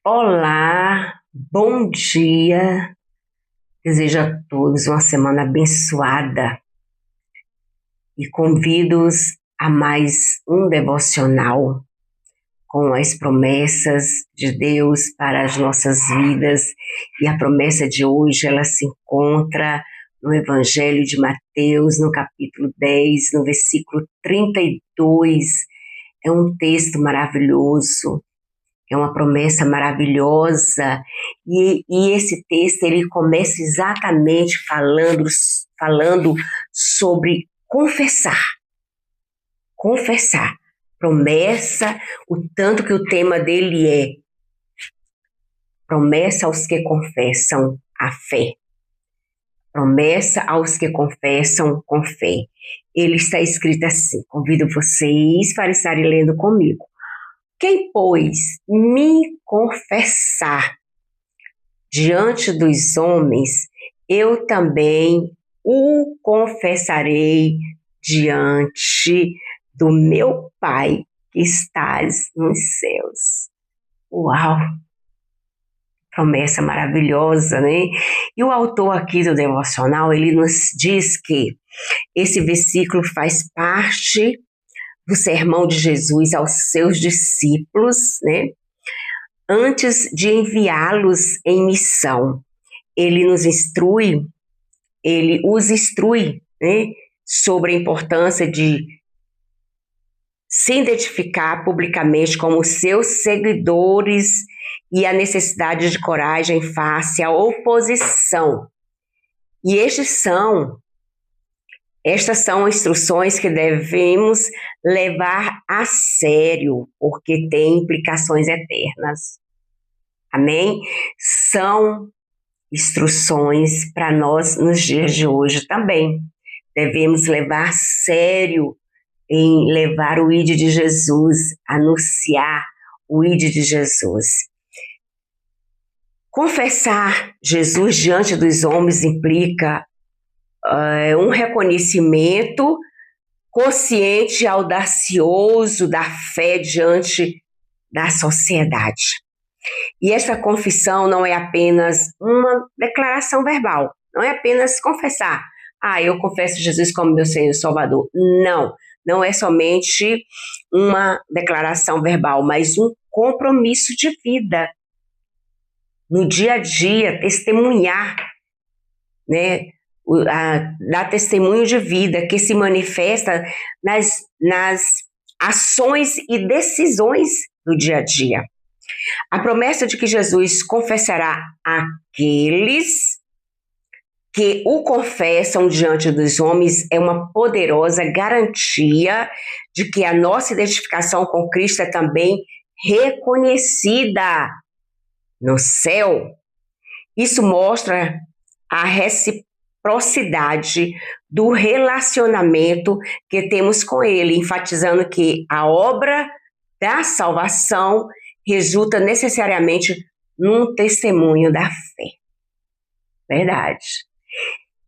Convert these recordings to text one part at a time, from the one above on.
Olá, bom dia. Desejo a todos uma semana abençoada e convido-os a mais um devocional com as promessas de Deus para as nossas vidas. E a promessa de hoje, ela se encontra no Evangelho de Mateus, no capítulo 10, no versículo 32. É um texto maravilhoso. É uma promessa maravilhosa, e esse texto ele começa exatamente falando sobre confessar, promessa, o tanto que o tema dele é promessa aos que confessam a fé, promessa aos que confessam com fé. Ele está escrito assim, convido vocês para estarem lendo comigo. Quem, pois, me confessar diante dos homens, eu também o confessarei diante do meu Pai que estás nos céus. Uau! Promessa maravilhosa, né? E o autor aqui do devocional, ele nos diz que esse versículo faz parte do sermão de Jesus aos seus discípulos, né? Antes de enviá-los em missão. Ele os instrui, né, sobre a importância de se identificar publicamente como seus seguidores e a necessidade de coragem face à oposição. E estas são instruções que devemos levar a sério, porque têm implicações eternas. Amém? São instruções para nós nos dias de hoje também. Devemos levar a sério em levar o ID de Jesus, anunciar o ID de Jesus. Confessar Jesus diante dos homens implica um reconhecimento consciente e audacioso da fé diante da sociedade. E essa confissão não é apenas uma declaração verbal, não é apenas confessar. Eu confesso Jesus como meu Senhor e Salvador. Não é somente uma declaração verbal, mas um compromisso de vida. No dia a dia, testemunhar, né? Dar testemunho de vida que se manifesta nas ações e decisões do dia a dia. A promessa de que Jesus confessará aqueles que o confessam diante dos homens é uma poderosa garantia de que a nossa identificação com Cristo é também reconhecida no céu. Isso mostra a reciprocidade do relacionamento que temos com Ele, enfatizando que a obra da salvação resulta necessariamente num testemunho da fé. Verdade.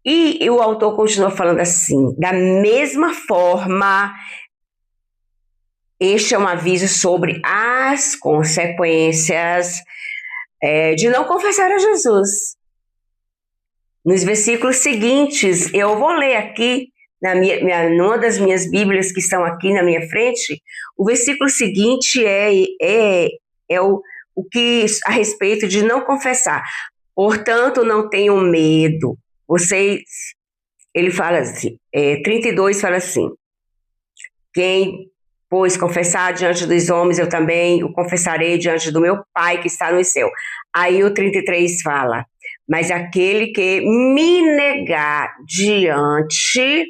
E o autor continua falando assim, da mesma forma, este é um aviso sobre as consequências de não confessar a Jesus. Nos versículos seguintes, eu vou ler aqui, numa das minhas bíblias que estão aqui na minha frente, o versículo seguinte é o que a respeito de não confessar. Portanto, não tenham medo. Ele fala assim, 32 fala assim, quem, pois, confessar diante dos homens, eu também o confessarei diante do meu Pai que está no céu. Aí o 33 fala, mas aquele que me negar diante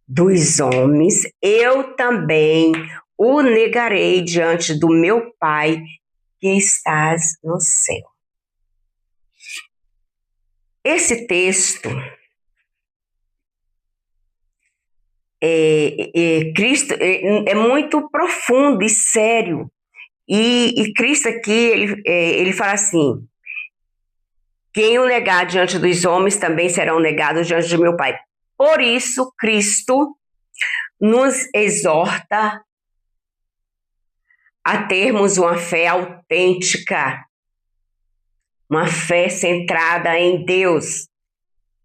dos homens, eu também o negarei diante do meu Pai que estás no céu. Esse texto, Cristo é muito profundo e sério. E Cristo aqui, ele fala assim, quem o negar diante dos homens também serão negados diante de meu Pai. Por isso, Cristo nos exorta a termos uma fé autêntica, uma fé centrada em Deus,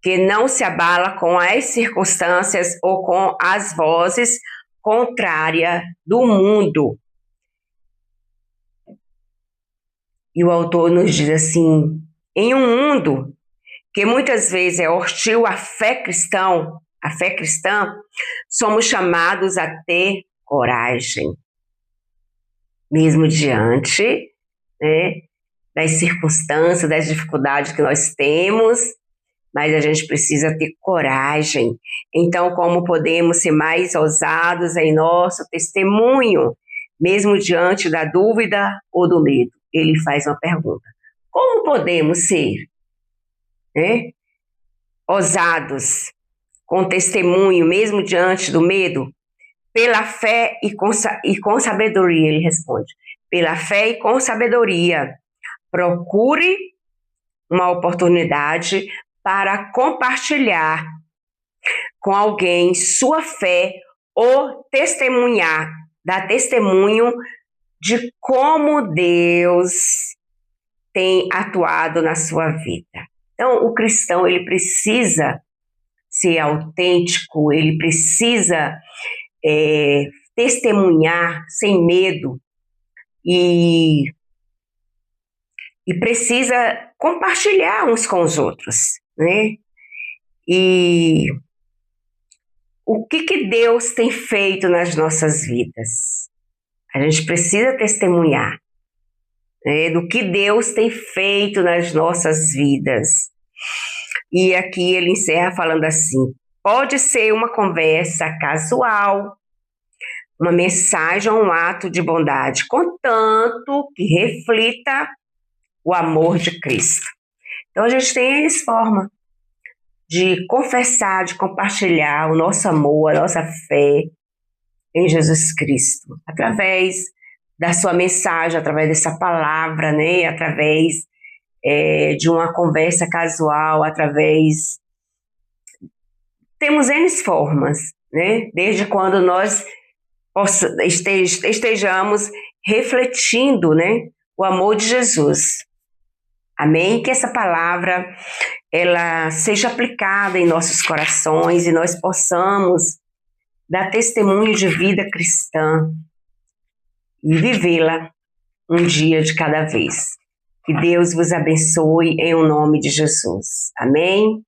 que não se abala com as circunstâncias ou com as vozes contrárias do mundo. E o autor nos diz assim: em um mundo que muitas vezes é hostil à fé cristã, somos chamados a ter coragem, mesmo diante, né, das circunstâncias, das dificuldades que nós temos, mas a gente precisa ter coragem. Então, como podemos ser mais ousados em nosso testemunho, mesmo diante da dúvida ou do medo? Ele faz uma pergunta: como podemos ser, né, ousados com testemunho, mesmo diante do medo? Pela fé e com sabedoria, ele responde. Pela fé e com sabedoria. Procure uma oportunidade para compartilhar com alguém sua fé ou testemunhar, dar testemunho de como Deus tem atuado na sua vida. Então, o cristão, ele precisa ser autêntico, ele precisa testemunhar sem medo e precisa compartilhar uns com os outros, né? E o que Deus tem feito nas nossas vidas? A gente precisa testemunhar, né, do que Deus tem feito nas nossas vidas. E aqui ele encerra falando assim: pode ser uma conversa casual, uma mensagem ou um ato de bondade, contanto que reflita o amor de Cristo. Então a gente tem essa forma de confessar, de compartilhar o nosso amor, a nossa fé em Jesus Cristo, através da sua mensagem, através dessa palavra, né? Através de uma conversa casual, através... Temos N formas, né? Desde quando nós estejamos refletindo, né, o amor de Jesus. Amém? Que essa palavra ela seja aplicada em nossos corações e nós possamos dar testemunho de vida cristã e vivê-la um dia de cada vez. Que Deus vos abençoe em nome de Jesus. Amém?